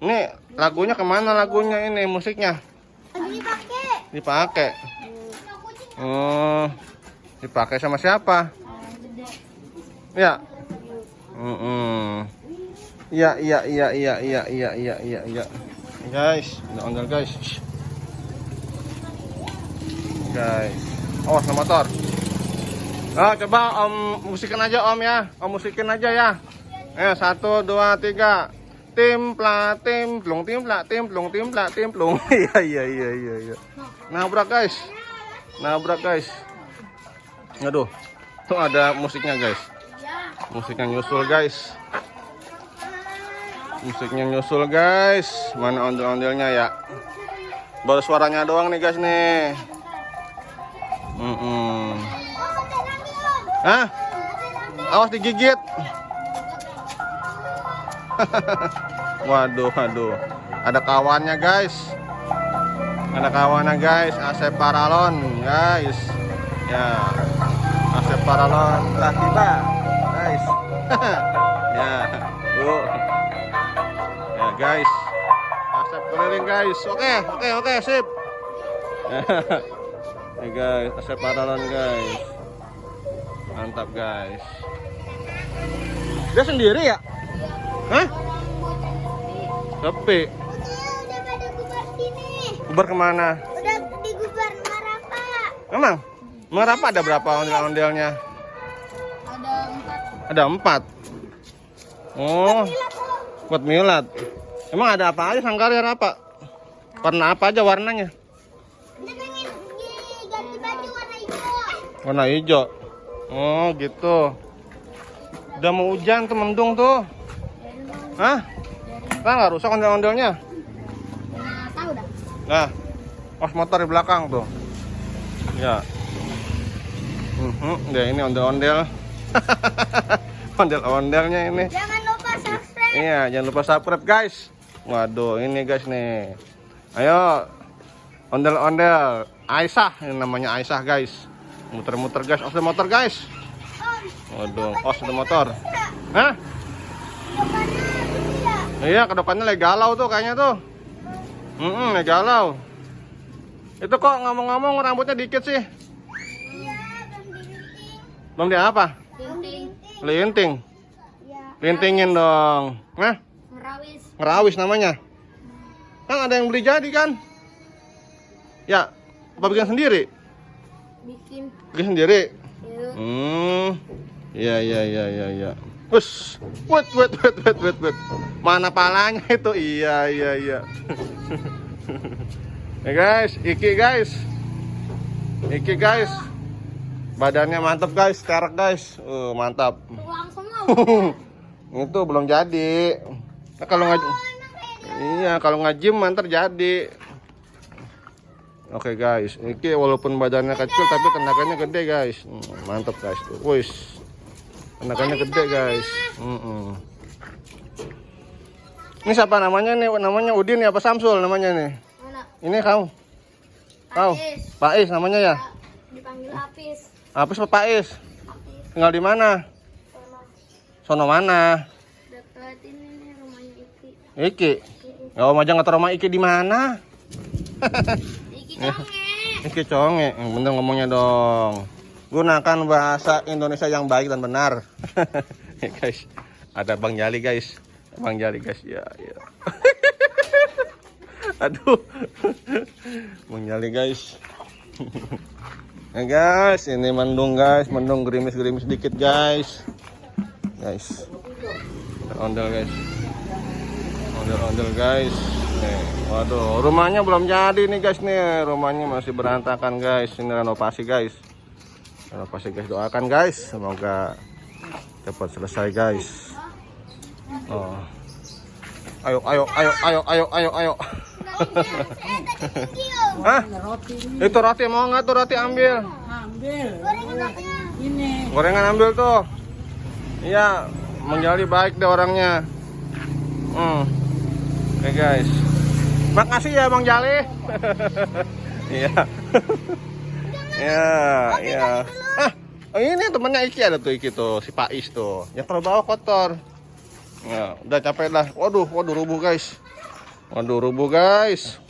Ini lagunya kemana lagunya ini musiknya? Dipakai. Oh, dipakai sama siapa? Ya. Iya. Guys, ondel guys. Guys, awas sama motor. Coba Om musikin aja Om ya. Om musikin aja ya. 1, 2, 3. Timpla, timplung, timpla, timplung, timpla, timplung. Iya. Nabrak guys. Aduh. Tuh ada musiknya guys. Musiknya nyusul guys. Mana ondel-ondelnya ya? Baru suaranya doang nih guys nih. Awas digigit. Waduh. Ada kawannya guys. Asep Paralon guys. Ya. Asep Paralon telah tiba guys. Ya. Ya guys. Asep keliling guys. Oke, sip. Ya guys, Asep Paralon guys. Mantap guys. Dia sendiri ya? Hah? Sepi. Udah pada gubar sini. Gubar kemana? Udah digubar Marapa. Emang? Marapa ada berapa ondel-ondelnya? Ada 4. Oh, buat milad. Emang ada apa aja Sangkarya Rapa? Warna apa aja warnanya? Dia pengen ganti baju warna hijau. Warna hijau. Oh gitu. Udah mau hujan tuh, mendung tuh. Hah? Nggak rusak ondel-ondelnya? Tahu dah. Nah, motor di belakang tuh. Ya. Ya ini ondel-ondel. Ondel-ondelnya ini. Jangan lupa subscribe. Iya, jangan lupa subscribe guys. Waduh, ini guys nih. Ayo, ondel-ondel Aisyah, ini namanya Aisyah guys. Muter-muter guys, os motor guys. Waduh, os motor. Hah? Iya, kedepannya lagi galau tuh kayaknya tuh. Lagi galau. Itu kok ngomong-ngomong rambutnya dikit sih. Iya, belum dilinting. Belum dia apa? Linting. Iya. Lintingin dong. Nah, ngerawis namanya. Kan ada yang beli jadi kan? Ya, apa bikin sendiri? Bikin sendiri. Iya. Wes, wait. Mana palanya itu? Iya. Ya guys, Iki guys. Badannya mantap guys, kerek guys. Mantap. Langsung mau. Itu belum jadi. Nah, kalau ngajim mantar jadi. Oke guys, Iki walaupun badannya kecil tapi tenaganya gede guys. Mantap guys. Wis. Tenaganya gede guys. Ini siapa namanya nih? Namanya Udin ya apa Samsul namanya nih? Mana? Ini kamu. Pais namanya ya? Dipanggil Apis. Apis apa Pais? Tinggal di mana? Sono mana? Dekat ini nih rumahnya Iki. Iki. Ya Om aja nggak tahu rumah Iki di mana? Iki conge. Iki conge, bener ngomongnya dong. Gunakan bahasa Indonesia yang baik dan benar. Ya, guys, ada Bang Jali guys. Ya. Aduh. Bang Jali guys. Ya guys, ini mendung guys, mendung gerimis-gerimis dikit guys. Ondel guys. Ondel guys. Nih, waduh, rumahnya belum jadi nih guys nih. Rumahnya masih berantakan guys. Ini renovasi guys. Doakan guys, semoga cepat selesai guys. Oh. Ayo. Hah? Itu roti mau nggak tuh roti ambil? Gorengan ambil tuh. Iya, menjadi baik deh orangnya. Oke guys. Makasih ya Bang Jali. Iya. Iya. Oh, ini temannya Iki ada tuh, Iki tuh, si Pais tuh. Yang kalau bawa kotor. Ya, udah capek lah. Waduh, rubuh guys. Rubuh guys.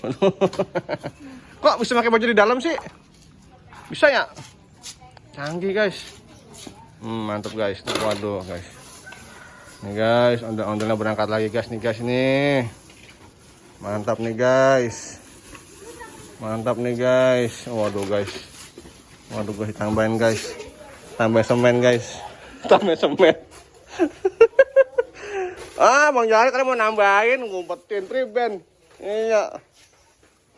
Kok bisa pakai baju di dalam sih? Bisa ya? Canggih guys. Mantap guys. Waduh guys. Nih guys, ondel-ondelnya berangkat lagi guys nih guys nih. Mantap nih guys. Mantap nih guys. Waduh guys. Waduh guys, tambahin guys. Tambah semen guys. Tambah semen. Bang Jali kan mau nambahin, ngumpetin triben. Iya.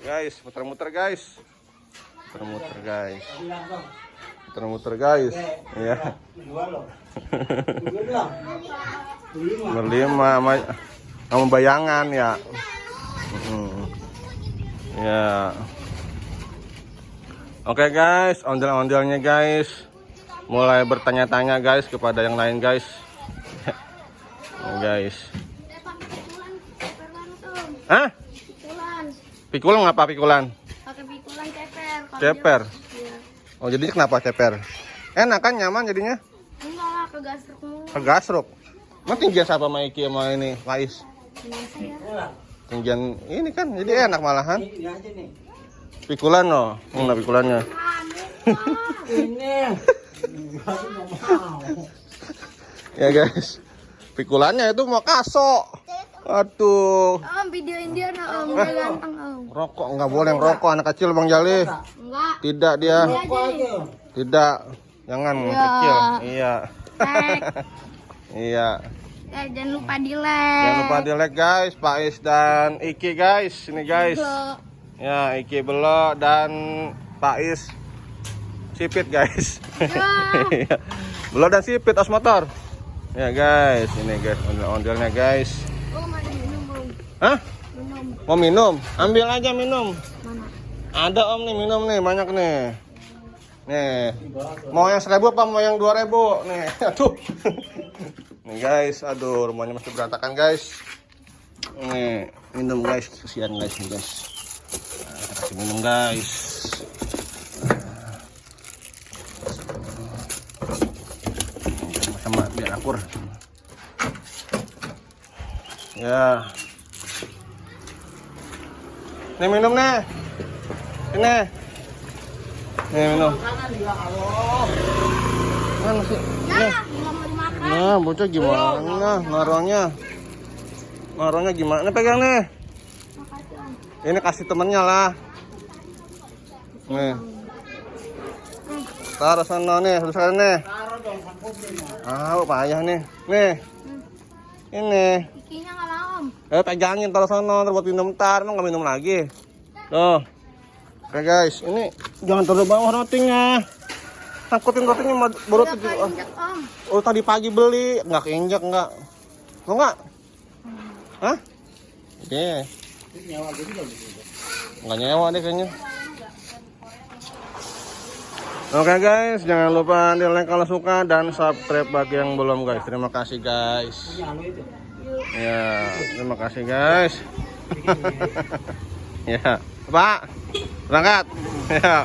Guys, muter-muter guys. Muter-muter guys. Muter-muter guys. Iya. Berlima sama bayangan ya. Ya. Oke guys, ondel-ondelnya guys. Mulai bertanya-tanya guys kepada yang lain guys. Guys. Hah? Pikulan ngapa pikulan? Pakai pikulan ceper. Ceper. Iya. Oh, jadinya kenapa ceper? Enak kan, nyaman jadinya? Enggak lah, kegasruk mulu. Kegasruk. Emang tinggian siapa sama Iki sama ini, Faiz? Tinggian ini kan, jadi enak malahan. Pikulan loh, mana pikulannya? Ini. Ya guys, pikulannya itu mau kaso. Aduh. Om, videoin dia nah om, dia ganteng om. Rokok nggak boleh ngerokok anak kecil Bang Jali. Enggak. Tidak dia. Dia aja. Tidak. Jangan Ya. kecil. Iya. Like. Iya. Jangan lupa di like. Jangan lupa di like guys, Pais dan Iki guys. Ini guys. Belok. Ya, Iki belok dan Pais sipit guys. Ya. Belok dan sipit os motor. Ya guys, ini guys ondel-ondelnya guys. Oh, mau minum om. Hah? Minum. Mau minum? Ambil aja minum. Mana? Ada om nih minum nih, banyak nih. Nih, mau yang 1.000 apa mau yang 2.000? Nih, aduh. Nih guys, aduh rumahnya masih berantakan guys. Nih, minum guys, kasihan guys nih guys. Nah, kita kasih minum guys. Sama biar akur. Ya. Nih minum nih. Ini. Nih minum. Mana sih? Nih. Nggak mau dimakan. Nah, bocah gimana naruhnya? Naruhnya gimana? Pegang nih. Makasih om. Ini kasih temennya lah. Nih. Taruh sana nih, terus sana nih. Payah nih. Nih. Ini. Ikinya nggak mau om. Pegangin taruh sana, ntar buat minum ntar. Emang nggak minum lagi. Tuh. Oke guys, ini jangan taruh bawah rotinya. Takutin rotinya baru Udah tujuh. keinjak om. Oh tadi pagi beli, nggak keinjak nggak? Mau nggak? Hah? Oke. Nggak nyewa deh kayaknya. Oke guys, jangan lupa di like kalau suka dan subscribe bagi yang belum guys. Terima kasih guys. Ya, terima kasih guys. Ya, Pak, berangkat. Ya.